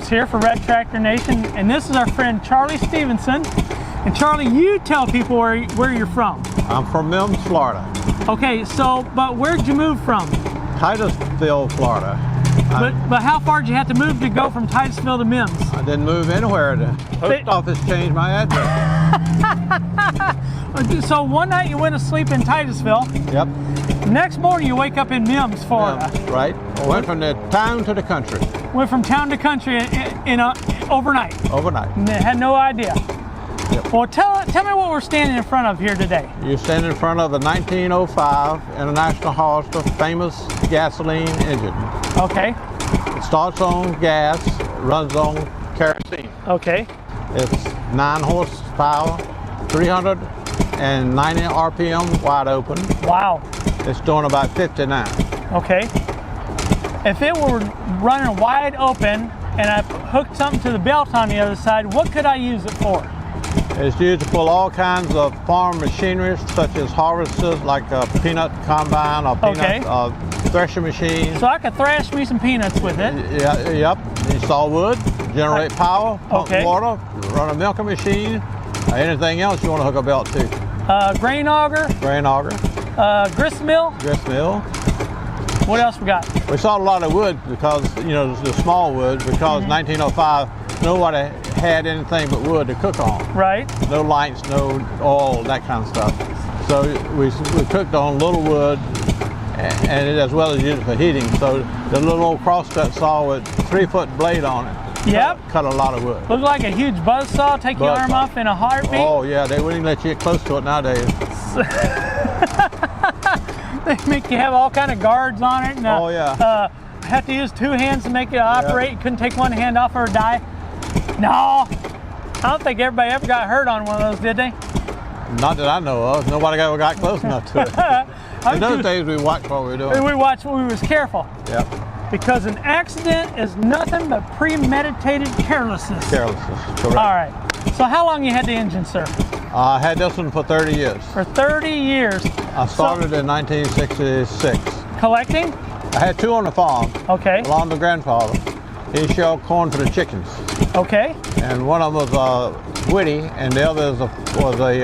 here for Red Tractor Nation, and this is our friend Charlie Stephenson. And Charlie, you tell people where you're from. I'm from Mims, Florida. Okay, so, but where'd you move from? Titusville, Florida. But how far did you have to move to go from Titusville to Mims? I didn't move anywhere. The post office changed my address. So one night you went to sleep in Titusville. Yep. Next morning you wake up in Mims, Florida. Mims, right. Went from the town to the country. Went from town to country overnight. Overnight. Had no idea. Yep. Well, tell me what we're standing in front of here today. You stand in front of a 1905 International Harvester famous gasoline engine. Okay. It starts on gas, runs on kerosene. Okay. It's 9 horsepower, 390 RPM wide open. Wow. It's doing about 59. Okay. If it were running wide open and I hooked something to the belt on the other side, what could I use it for? It's used to pull all kinds of farm machinery, such as harvesters, like a peanut combine or peanut thresher machine. So I could thrash me some peanuts with it. Yeah, yep. You saw wood, generate power, pump water, run a milking machine, anything else you want to hook a belt to. Grain auger. Grain auger. Grist mill. Grist mill. What else we got? We saw a lot of wood because, you know, the small wood, because 1905, nobody had anything but wood to cook on. Right. No lights, no oil, that kind of stuff. So we cooked on little wood, and as well as used it for heating. So the little old crosscut saw with 3-foot blade on it. Yep. Cut a lot of wood. Looked like a huge buzzsaw, take your arm off in a heartbeat. Oh yeah, they wouldn't even let you get close to it nowadays. They make you have all kind of guards on it. And, oh yeah. Have to use 2 hands to make it operate. You couldn't take one hand off or die. No, I don't think everybody ever got hurt on one of those, did they? Not that I know of. Nobody ever got close enough to it. In those days, we watched what we were doing. We watched. We was careful. Yep. Because an accident is nothing but premeditated carelessness. Carelessness, correct. All right. So how long you had the engine, sir? I had this one for 30 years. For 30 years. I started in 1966. Collecting? I had 2 on the farm. Okay. Along with grandfather. He shelled corn for the chickens. Okay. And one of them was Whitty, and the other was a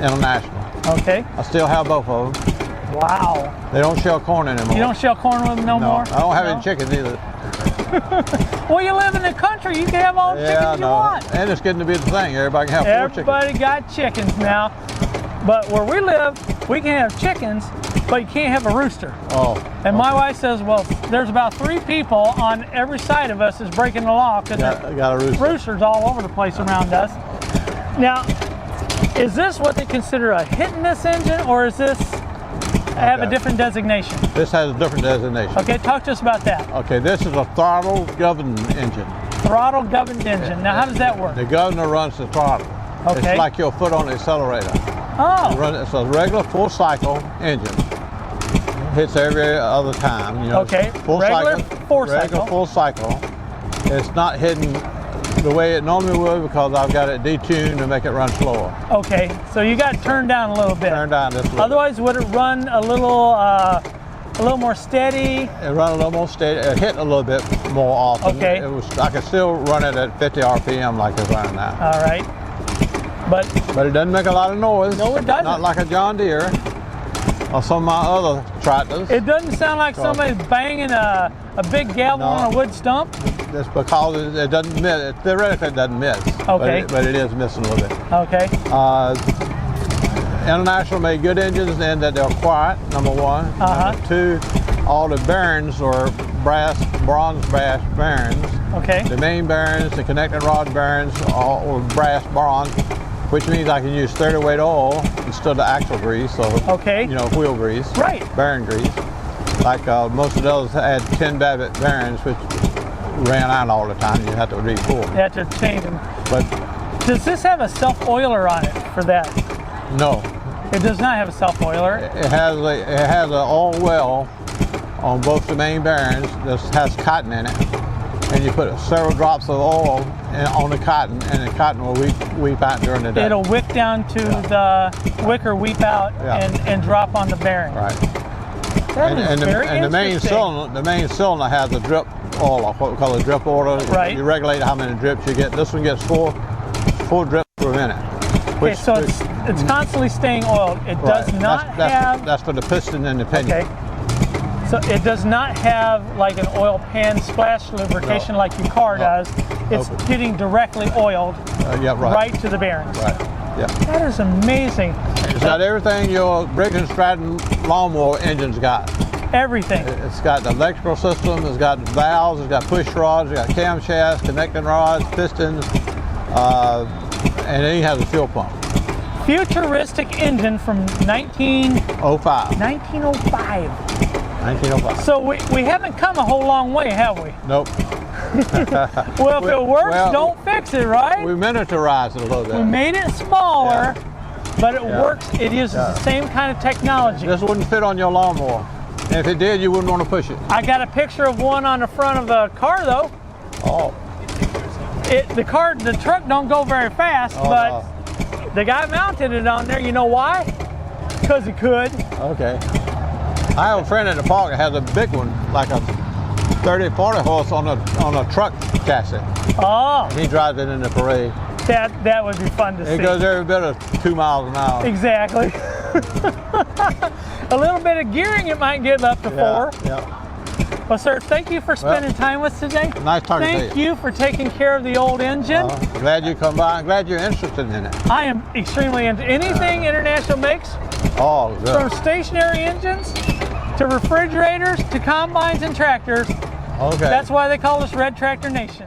International. Okay. I still have both of them. Wow. They don't shell corn anymore. You don't shell corn with them no more? I don't have any chickens either. Well, you live in the country. You can have all the chickens you want. And it's getting to be the thing. Everybody can have 4 chickens. Everybody got chickens now. But where we live, we can have chickens, but you can't have a rooster. Oh. And my wife says, well, there's about 3 people on every side of us is breaking the law because got a rooster. Roosters all over the place around us. Now, is this what they consider a hit in this engine, or is this have a different designation? This has a different designation. Okay, talk to us about that. Okay, this is a throttle governed engine. Throttle governed engine. Now, how does that work? The governor runs the throttle. Okay. It's like your foot on the accelerator. Oh. It's a regular full cycle engine. Hits every other time. You know, okay. Full regular cycle. Full cycle. It's not hitting the way it normally would because I've got it detuned to make it run slower. Okay, so you got it turned down a little bit. Turned down just a little. Otherwise, would it run a little more steady? It run a little more steady. It hit a little bit more often. Okay. I could still run it at 50 RPM like it's running now. All right. But it doesn't make a lot of noise. No, it doesn't. Not like a John Deere or some of my other tractors. It doesn't sound like somebody's banging a big gavel on a wood stump. That's because it doesn't miss. Theoretically, it doesn't miss. Okay. But it is missing a little bit. Okay. International made good engines in that they're quiet, number 1. Number 2, all the bearings are bronze brass bearings. Okay. The main bearings, the connecting rod bearings are brass bronze, which means I can use 30 weight oil instead of axle grease, so you know, wheel grease, right? Bearing grease. Like most of those had 10 Babbitt bearings, which ran out all the time. You have to re-pull. You have to change them. But does this have a self-oiler on it for that? No. It does not have a self-oiler. It has an oil well on both the main bearings that has cotton in it, and you put several drops of oil on the cotton, and the cotton will weep out during the day. It'll wick down to the wick or weep out and drop on the bearing. Right. That is very interesting. The main cylinder has a drip oil off, what we call a drip order. Right. You regulate how many drips you get. This one gets four drips per minute. Okay, so it's constantly staying oiled. It does not have. That's for the piston and the pinion. Okay. So it does not have like an oil pan splash lubrication like your car does. It's getting directly oiled right to the bearings. Right. Yeah. That is amazing. It's got everything your Briggs and Stratton lawnmower engine's got. Everything. It's got the electrical system, it's got valves, it's got push rods, it's got camshafts, connecting rods, pistons, and then it has a fuel pump. Futuristic engine from 1905. 1905. So we haven't come a whole long way, have we? Nope. Well, if it works, don't fix it, right? We miniaturized it a little bit. We made it smaller, but it works. It uses the same kind of technology. This wouldn't fit on your lawnmower. And if it did, you wouldn't want to push it. I got a picture of one on the front of the car, though. Oh. The truck don't go very fast, but the guy mounted it on there. You know why? Because he could. Okay. I have a friend in the park that has a big one, like a 30, 40 horse on a truck chassis. Oh. He drives it in the parade. That would be fun to see. It goes every bit of 2 miles an hour. Exactly. A little bit of gearing, it might get up to 4. Yeah. Well, sir, thank you for spending time with us today. Nice talking to you. Thank you for taking care of the old engine. Glad you come by. I'm glad you're interested in it. I am extremely into anything International makes. Oh, good. From stationary engines to refrigerators to combines and tractors. Okay. That's why they call us Red Tractor Nation.